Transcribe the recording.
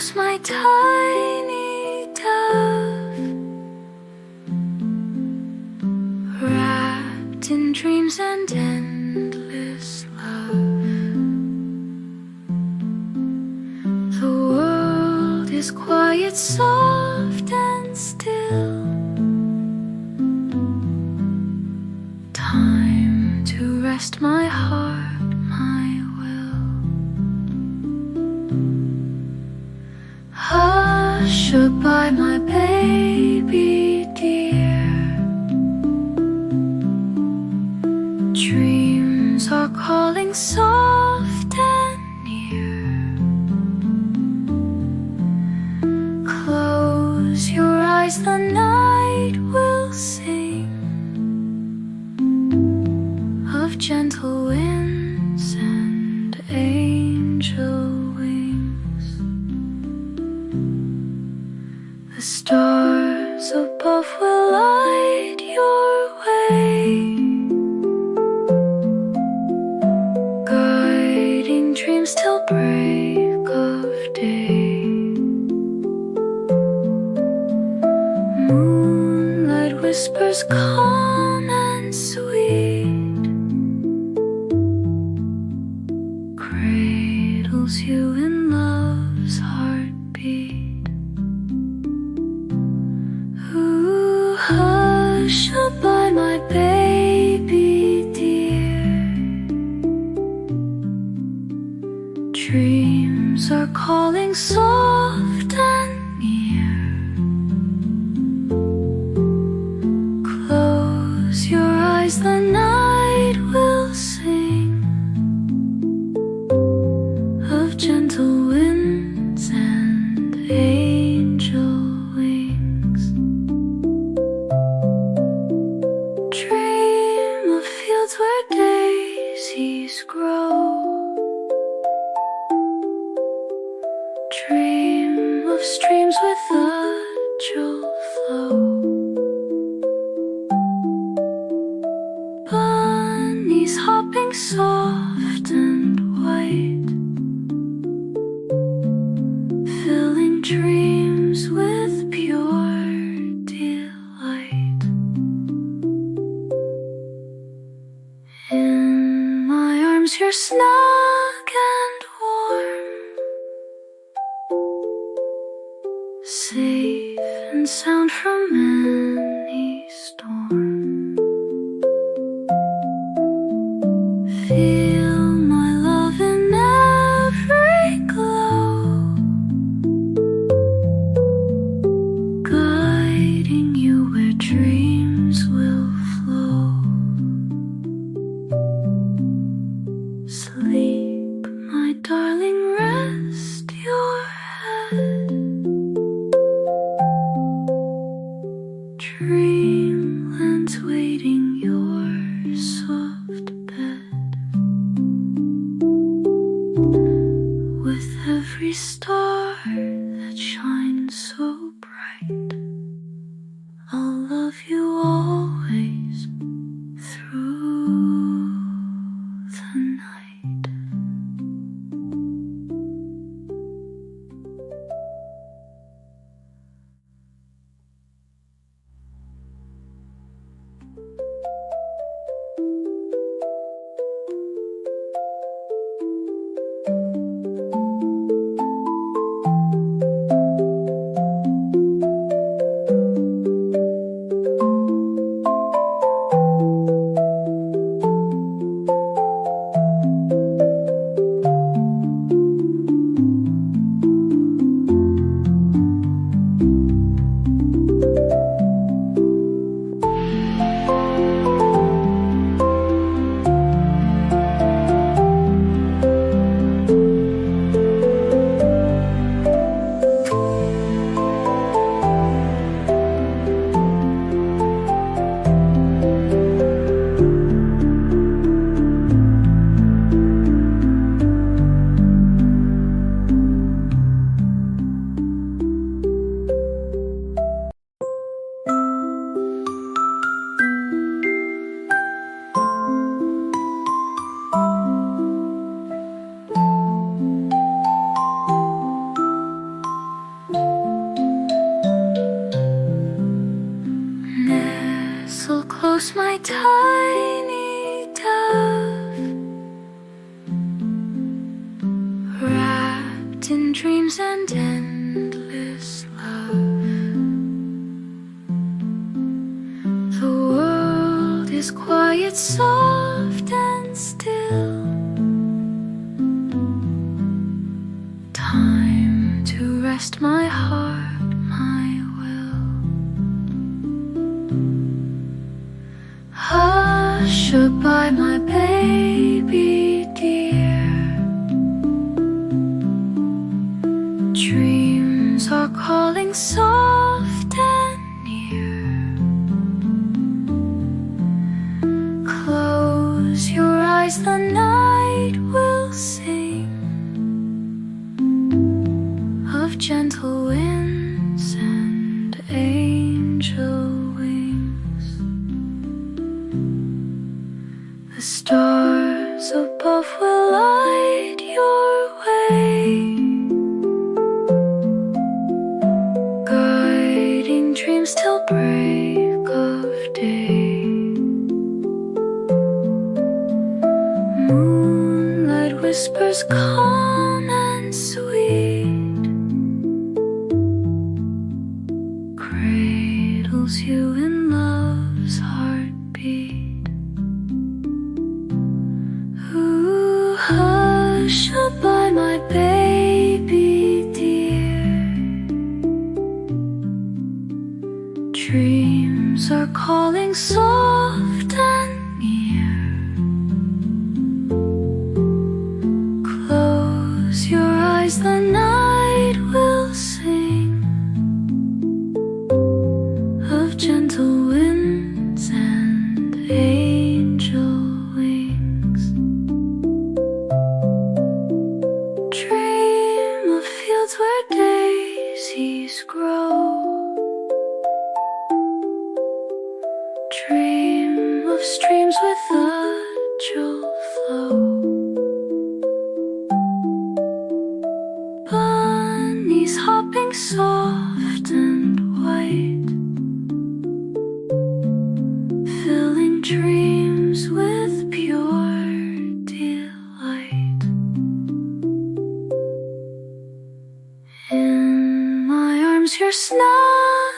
close, my tiny dove, wrapped in dreams and endless love. The world is quiet, soft and still. Time to rest my heart, my will. Hush by my baby dear. Dreams are calling soft and near. Close your eyes, the night will sing of gentle winds and angel wings. The stars above will light your way, guiding dreams till break of day. Moonlight whispers calm and sweet, cradles you in love's heartbeat. Ooh, hush by my baby dear. Dreams are calling soft and near. Close your eyes, the night will sing of gentle winds and angel wings. Dream of fields where daisies grow. Dream of streams with a gentle flow. Bunnies hopping soft and white, filling dreams with pure delight. In my arms you're snug and warm, safe and sound from any storm. Feel my love in every glow, guiding you where dreams will flow. Sleep, my darling, rest your head. Dreamland's waiting your soft bed. With every star that shines so bright, I'll love you always through the night. dreams and endless love. The world is quiet, soft and still. Time to rest my heart, my will. Hush by my baby dear. Dreams are calling soft and near. Close your eyes, the night will sing of gentle winds and angel wings. The stars above will light your way, guiding dreams till break of day. Moonlight whispers calm and sweet, cradles you in love's heartbeat. Ooh, hush by my baby dear. Dreams are calling soft and near. Close your eyes, the night will sing of gentle winds and angel wings. Dream of fields where daisies grow. Dream of streams with a gentle flow. Bunnies hopping soft and white, filling dreams with pure delight. In my arms you're snug